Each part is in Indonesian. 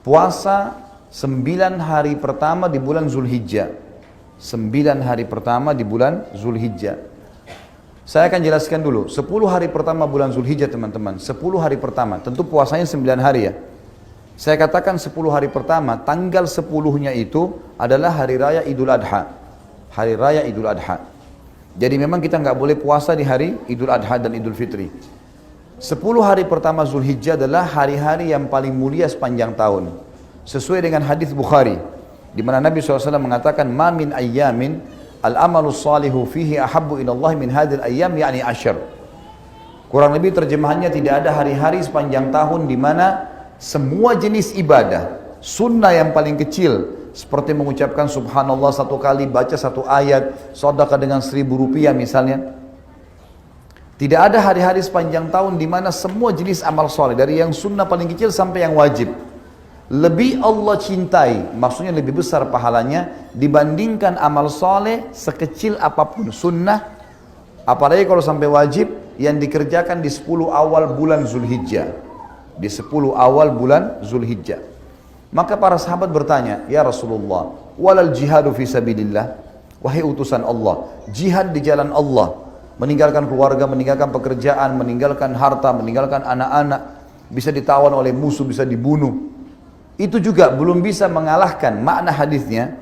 puasa 9 hari pertama di bulan Zulhijjah. 9 hari pertama di bulan Zulhijjah. Saya akan jelaskan dulu, 10 hari pertama bulan Zulhijjah teman-teman. 10 hari pertama, tentu puasanya 9 hari ya. Saya katakan 10 hari pertama, tanggal 10-nya itu adalah hari raya Idul Adha. Hari raya Idul Adha. Jadi memang kita nggak boleh puasa di hari Idul Adha dan Idul Fitri. 10 hari pertama Zulhijjah adalah hari-hari yang paling mulia sepanjang tahun. Sesuai dengan hadis Bukhari, di mana Nabi SAW mengatakan, "Ma min ayyamin al-amalu salihu fihi ahabbu ila Allah min hadhil ayyam yakni asyr." Kurang lebih terjemahannya, tidak ada hari-hari sepanjang tahun di mana semua jenis ibadah, sunnah yang paling kecil, seperti mengucapkan subhanallah 1 kali, baca 1 ayat, sedekah dengan 1.000 rupiah misalnya. Tidak ada hari-hari sepanjang tahun di mana semua jenis amal soleh, dari yang sunnah paling kecil sampai yang wajib, lebih Allah cintai, maksudnya lebih besar pahalanya dibandingkan amal soleh sekecil apapun sunnah, apalagi kalau sampai wajib yang dikerjakan di 10 awal bulan Zulhijjah. Di 10 awal bulan Zulhijjah. Maka para sahabat bertanya, "Ya Rasulullah, walal jihadu fi sabilillah?" Wahai utusan Allah, jihad di jalan Allah, meninggalkan keluarga, meninggalkan pekerjaan, meninggalkan harta, meninggalkan anak-anak, bisa ditawan oleh musuh, bisa dibunuh. Itu juga belum bisa mengalahkan makna hadisnya.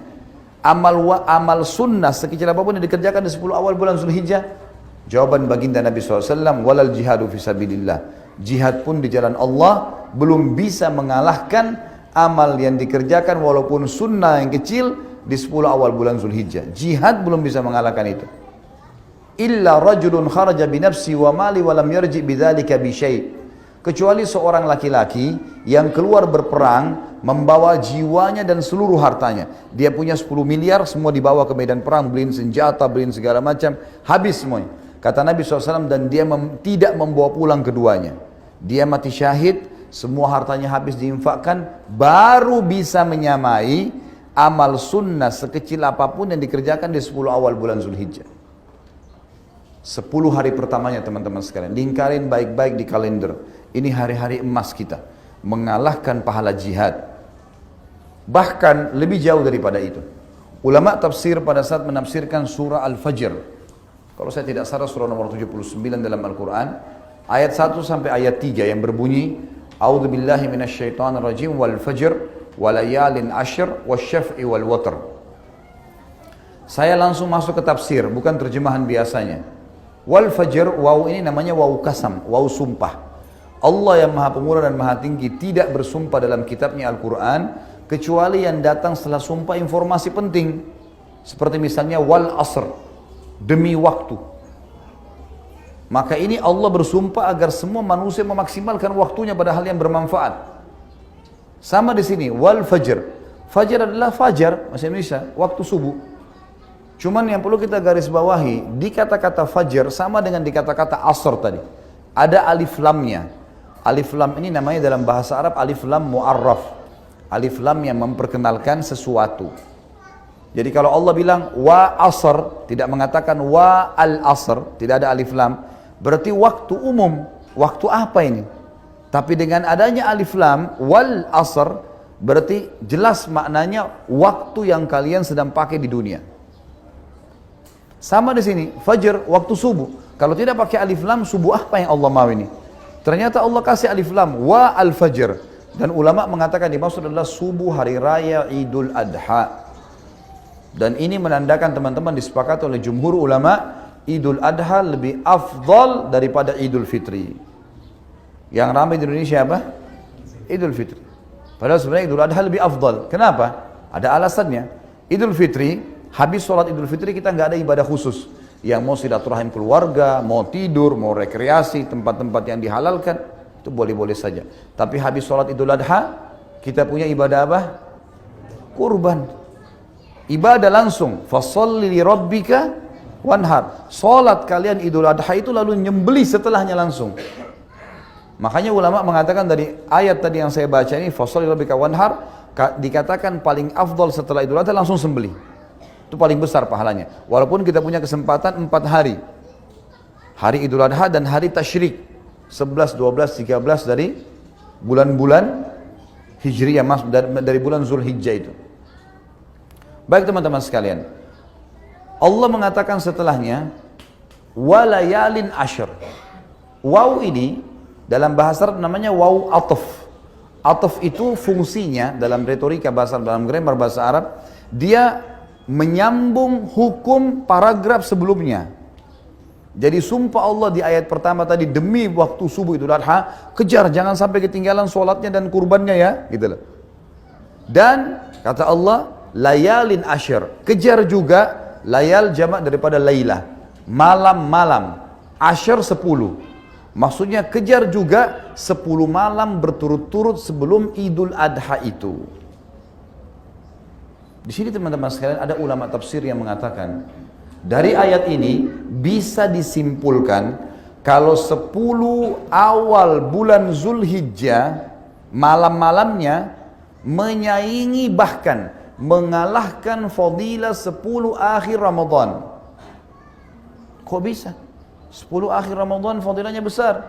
Amal sunnah sekecil apapun yang dikerjakan di 10 awal bulan Zulhijjah. Jawaban baginda Nabi SAW, walal jihadu fi sabilillah. Jihad pun di jalan Allah belum bisa mengalahkan amal yang dikerjakan walaupun sunnah yang kecil di 10 awal bulan Zulhijjah. Jihad belum bisa mengalahkan itu. Illa rajulun kharaja binafsi wa mali wa lam yarji bidzalika bi syai'. Kecuali seorang laki-laki yang keluar berperang membawa jiwanya dan seluruh hartanya. Dia punya 10 miliar, semua dibawa ke medan perang, beliin senjata, beliin segala macam, habis semuanya. Kata Nabi SAW, dan dia tidak membawa pulang keduanya. Dia mati syahid, semua hartanya habis diinfakkan, baru bisa menyamai amal sunnah sekecil apapun yang dikerjakan di 10 awal bulan Zulhijjah. 10 hari pertamanya teman-teman sekalian, lingkarin baik-baik di kalender. Ini hari-hari emas kita, mengalahkan pahala jihad. Bahkan lebih jauh daripada itu. Ulama tafsir pada saat menafsirkan surah Al-Fajr, kalau saya tidak salah surah nomor 79 dalam Al-Quran, ayat 1 sampai ayat 3 yang berbunyi, A'udzubillahi minasyaitonirrajim wal fajr walayalin ashr wasyaf'i wal watr. Saya langsung masuk ke tafsir, bukan terjemahan biasanya. Wal fajr, waw ini namanya waw kasam, waw sumpah. Allah yang maha pemurah dan maha tinggi tidak bersumpah dalam kitabnya Al-Quran kecuali yang datang setelah sumpah informasi penting. Seperti misalnya wal asr, demi waktu. Maka ini Allah bersumpah agar semua manusia memaksimalkan waktunya pada hal yang bermanfaat. Sama di sini, wal fajr. Fajar adalah fajar, bahasa Indonesia, waktu subuh. Cuman yang perlu kita garis bawahi, di kata-kata fajar sama dengan di kata-kata asr tadi. Ada alif lamnya. Alif lam ini namanya dalam bahasa Arab alif lam mu'arraf. Alif lam yang memperkenalkan sesuatu. Jadi kalau Allah bilang wa asr, tidak mengatakan wa al asr, tidak ada alif lam, berarti waktu umum. Waktu apa ini? Tapi dengan adanya alif lam wal asr, berarti jelas maknanya waktu yang kalian sedang pakai di dunia. Sama di sini, fajr, waktu subuh. Kalau tidak pakai alif lam, subuh apa yang Allah mau ini? Ternyata Allah kasih alif lam wa al fajr, dan ulama mengatakan dimaksud adalah subuh hari raya Idul Adha. Dan ini menandakan teman-teman disepakati oleh jumhur ulama, Idul Adha lebih afdal daripada Idul Fitri. Yang ramai di Indonesia apa? Idul Fitri. Padahal sebenarnya Idul Adha lebih afdal. Kenapa? Ada alasannya. Idul Fitri, habis sholat Idul Fitri kita nggak ada ibadah khusus. Yang mau silaturahim keluarga, mau tidur, mau rekreasi, tempat-tempat yang dihalalkan, itu boleh-boleh saja. Tapi habis sholat Idul Adha, kita punya ibadah apa? Kurban. Ibadah langsung, fasholli li rabbika wanhar. Salat kalian Idul Adha itu lalu nyembeli setelahnya langsung. Makanya ulama mengatakan dari ayat tadi yang saya baca ini, fasholli li rabbika wanhar, dikatakan paling afdal setelah Idul Adha langsung sembeli. Itu paling besar pahalanya. Walaupun kita punya kesempatan 4 hari. Hari Idul Adha dan hari Tasyrik. 11, 12, 13 dari bulan-bulan Hijriyah, dari bulan Zulhijjah itu. Baik teman-teman sekalian, Allah mengatakan setelahnya, walayalin ashr. Waw ini dalam bahasa Arab namanya waw ataf. Ataf itu fungsinya dalam retorika bahasa, dalam grammar bahasa Arab, dia menyambung hukum paragraf sebelumnya. Jadi sumpah Allah di ayat pertama tadi, demi waktu subuh Idul Adha, kejar jangan sampai ketinggalan sholatnya dan kurbannya ya, gitu loh. Dan kata Allah, layalin ashr, kejar juga, layal jamak daripada laylah, malam-malam, ashr 10. Maksudnya kejar juga 10 malam berturut-turut sebelum Idul Adha itu. Di sini teman-teman sekalian ada ulama tafsir yang mengatakan, dari ayat ini bisa disimpulkan kalau 10 awal bulan Zulhijjah malam-malamnya menyaingi bahkan mengalahkan fadilah 10 akhir Ramadan. Kok bisa? 10 akhir Ramadan fadilahnya besar.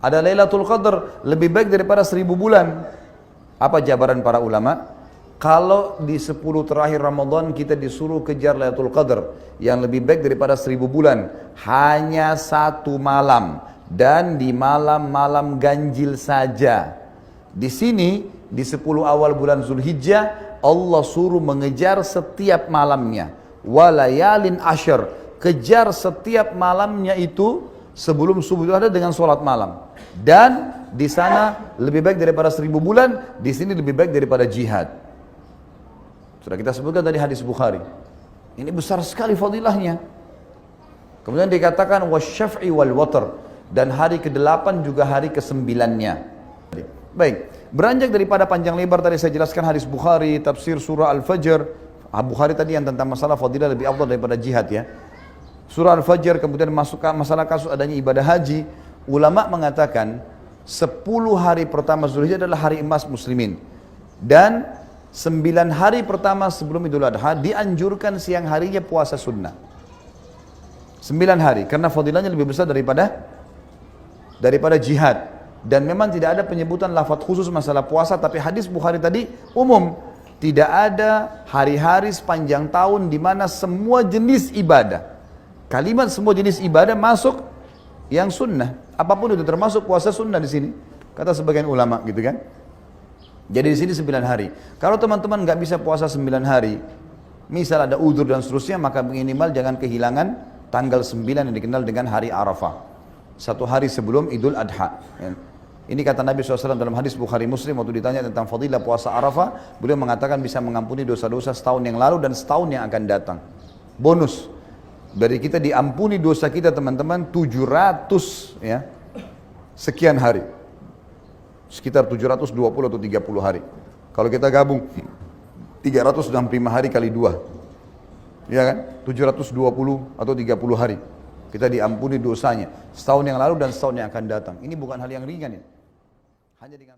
Ada Lailatul Qadar lebih baik daripada 1000 bulan. Apa jabaran para ulama? Kalau di 10 terakhir Ramadan kita disuruh kejar Lailatul Qadar yang lebih baik daripada 1000 bulan, hanya 1 malam dan di malam-malam ganjil saja. Di sini di 10 awal bulan Zulhijjah Allah suruh mengejar setiap malamnya. Walayalin ashr, kejar setiap malamnya itu sebelum subuh itu ada dengan sholat malam. Dan di sana lebih baik daripada 1000 bulan, di sini lebih baik daripada jihad. Sudah kita sebutkan tadi hadis Bukhari. Ini besar sekali fadilahnya. Kemudian dikatakan wasyaf'i wal watr, dan hari ke-8 juga hari ke-9-nya. Baik, beranjak daripada panjang lebar tadi saya jelaskan hadis Bukhari, tafsir surah Al-Fajr. Bukhari tadi yang tentang masalah fadilah lebih afdal daripada jihad ya. Surah Al-Fajr, kemudian masuk masalah kasus adanya ibadah haji. Ulama mengatakan 10 hari pertama Zulhijjah adalah hari emas muslimin. Dan 9 hari pertama sebelum Idul Adha dianjurkan siang harinya puasa sunnah. 9 hari, karena fadilahnya lebih besar daripada jihad. Dan memang tidak ada penyebutan lafaz khusus masalah puasa, tapi hadis Bukhari tadi umum. Tidak ada hari-hari sepanjang tahun di mana semua jenis ibadah, kalimat semua jenis ibadah masuk yang sunnah. Apapun itu termasuk puasa sunnah di sini. Kata sebagian ulama gitu kan. Jadi di sini 9 hari. Kalau teman-teman nggak bisa puasa 9 hari, misal ada udzur dan seterusnya, maka minimal jangan kehilangan tanggal 9 yang dikenal dengan hari Arafah. 1 hari sebelum Idul Adha. Ini kata Nabi SAW dalam hadis Bukhari Muslim waktu ditanya tentang fadilah puasa Arafah, beliau mengatakan bisa mengampuni dosa-dosa setahun yang lalu dan setahun yang akan datang. Bonus. Dari kita diampuni dosa kita teman-teman 700 ya, sekian hari. Sekitar 720 atau 30 hari. Kalau kita gabung 365 hari kali 2. Ya kan? 720 atau 30 hari. Kita diampuni dosanya setahun yang lalu dan setahun yang akan datang. Ini bukan hal yang ringan ya. Hanya dengan